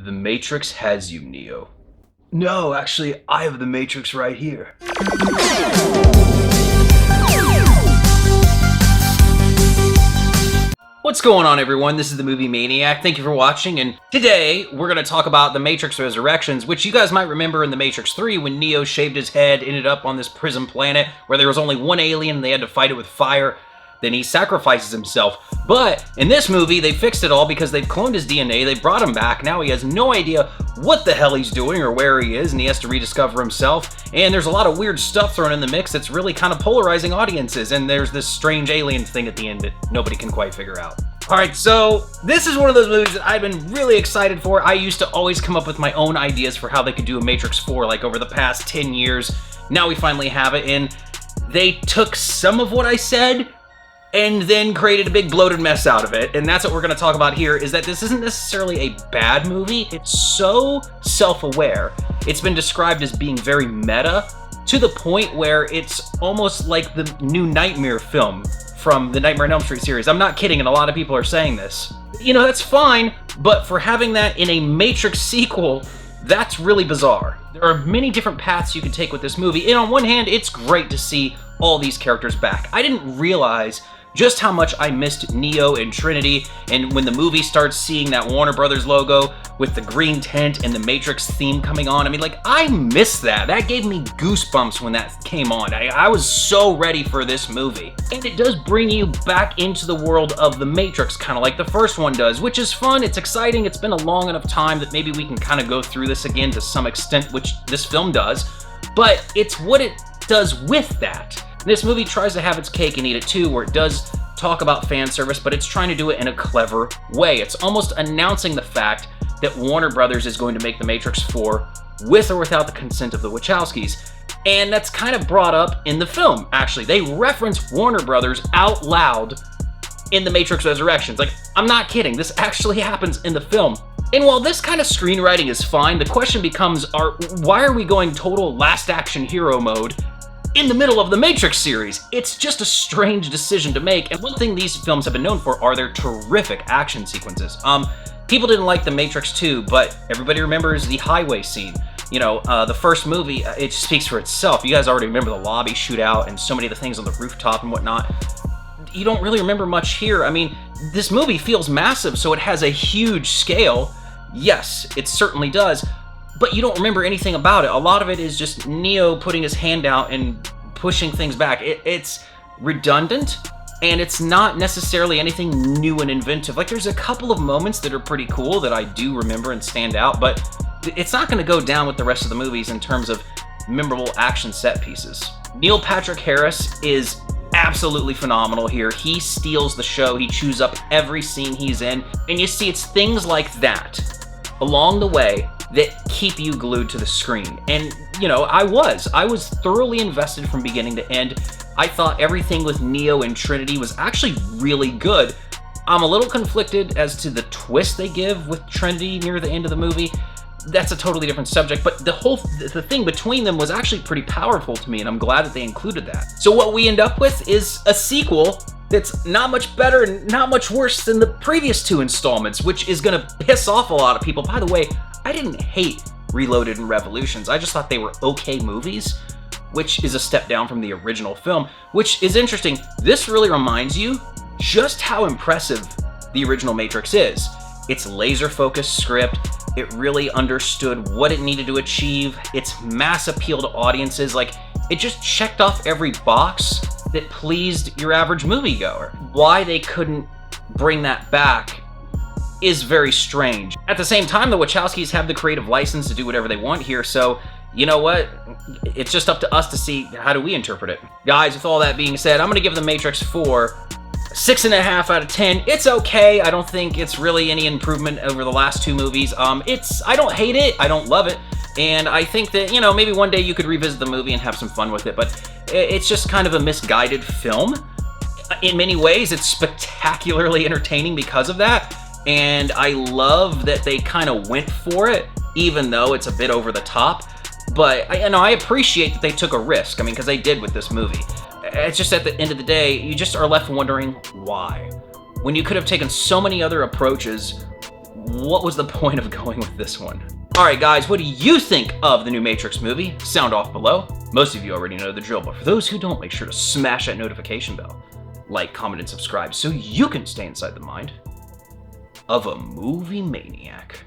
The Matrix has you, Neo. No, actually, I have the Matrix right here. What's going on, everyone? This is the Movie Maniac. Thank you for watching, and today we're going to talk about The Matrix Resurrections, which you guys might remember in The Matrix 3 when Neo shaved his head, ended up on this prison planet where there was only one alien and they had to fight it with fire. Then he sacrifices himself. But in this movie, they fixed it all because they've cloned his DNA, they brought him back, now he has no idea what the hell he's doing or where he is, and he has to rediscover himself. And there's a lot of weird stuff thrown in the mix that's really kind of polarizing audiences, and there's this strange alien thing at the end that nobody can quite figure out. Alright, so this is one of those movies that I've been really excited for. I used to always come up with my own ideas for how they could do a Matrix 4, like over the past 10 years. Now we finally have it, and they took some of what I said and then created a big bloated mess out of it. And that's what we're going to talk about here, is that this isn't necessarily a bad movie. It's so self-aware. It's been described as being very meta, to the point where it's almost like the new Nightmare film from the Nightmare on Elm Street series. I'm not kidding, and a lot of people are saying this. You know, that's fine, but for having that in a Matrix sequel, that's really bizarre. There are many different paths you can take with this movie, and on one hand, it's great to see all these characters back. I didn't realize just how much I missed Neo and Trinity, and when the movie starts seeing that Warner Brothers logo with the green tint and the Matrix theme coming on, I mean, like, I missed that. That gave me goosebumps when that came on. I was so ready for this movie. And it does bring you back into the world of the Matrix, kind of like the first one does, which is fun, it's exciting, it's been a long enough time that maybe we can kind of go through this again to some extent, which this film does, but it's what it does with that. This movie tries to have its cake and eat it too, where it does talk about fan service, but it's trying to do it in a clever way. It's almost announcing the fact that Warner Brothers is going to make The Matrix 4 with or without the consent of the Wachowskis. And that's kind of brought up in the film, actually. They reference Warner Brothers out loud in The Matrix Resurrections. Like, I'm not kidding, this actually happens in the film. And while this kind of screenwriting is fine, the question becomes, why are we going total last action hero mode in the middle of the Matrix series? It's just a strange decision to make, and one thing these films have been known for are their terrific action sequences. People didn't like The Matrix 2, but everybody remembers the highway scene. You know, the first movie, it speaks for itself. You guys already remember the lobby shootout and so many of the things on the rooftop and whatnot. You don't really remember much here. I mean, this movie feels massive, so it has a huge scale. Yes, it certainly does. But you don't remember anything about it. A lot of it is just Neo putting his hand out and pushing things back. It's redundant, and it's not necessarily anything new and inventive. Like, there's a couple of moments that are pretty cool that I do remember and stand out, but it's not going to go down with the rest of the movies in terms of memorable action set pieces. Neil Patrick Harris is absolutely phenomenal here. He steals the show. He chews up every scene he's in, and you see it's things like that along the way that keep you glued to the screen. And, you know, I was thoroughly invested from beginning to end. I thought everything with Neo and Trinity was actually really good. I'm a little conflicted as to the twist they give with Trinity near the end of the movie. That's a totally different subject, but the thing between them was actually pretty powerful to me, and I'm glad that they included that. So what we end up with is a sequel that's not much better and not much worse than the previous two installments, which is gonna piss off a lot of people. By the way, I didn't hate Reloaded and Revolutions. I just thought they were okay movies, which is a step down from the original film, which is interesting. This really reminds you just how impressive the original Matrix is. Its laser-focused script, it really understood what it needed to achieve, its mass appeal to audiences, like, it just checked off every box that pleased your average moviegoer. Why they couldn't bring that back is very strange. At the same time, the Wachowskis have the creative license to do whatever they want here, so you know what? It's just up to us to see how do we interpret it. Guys, with all that being said, I'm gonna give The Matrix 4 6.5 out of 10. It's okay. I don't think it's really any improvement over the last two movies. I don't hate it, I don't love it, and I think that, you know, maybe one day you could revisit the movie and have some fun with it, but it's just kind of a misguided film. In many ways, it's spectacularly entertaining because of that, and I love that they kind of went for it, even though it's a bit over the top. But I appreciate that they took a risk, I mean, because they did with this movie. It's just at the end of the day, you just are left wondering why. When you could have taken so many other approaches, what was the point of going with this one? Alright guys, what do you think of the new Matrix movie? Sound off below. Most of you already know the drill, but for those who don't, make sure to smash that notification bell. Like, comment, and subscribe so you can stay inside the mind of a movie maniac.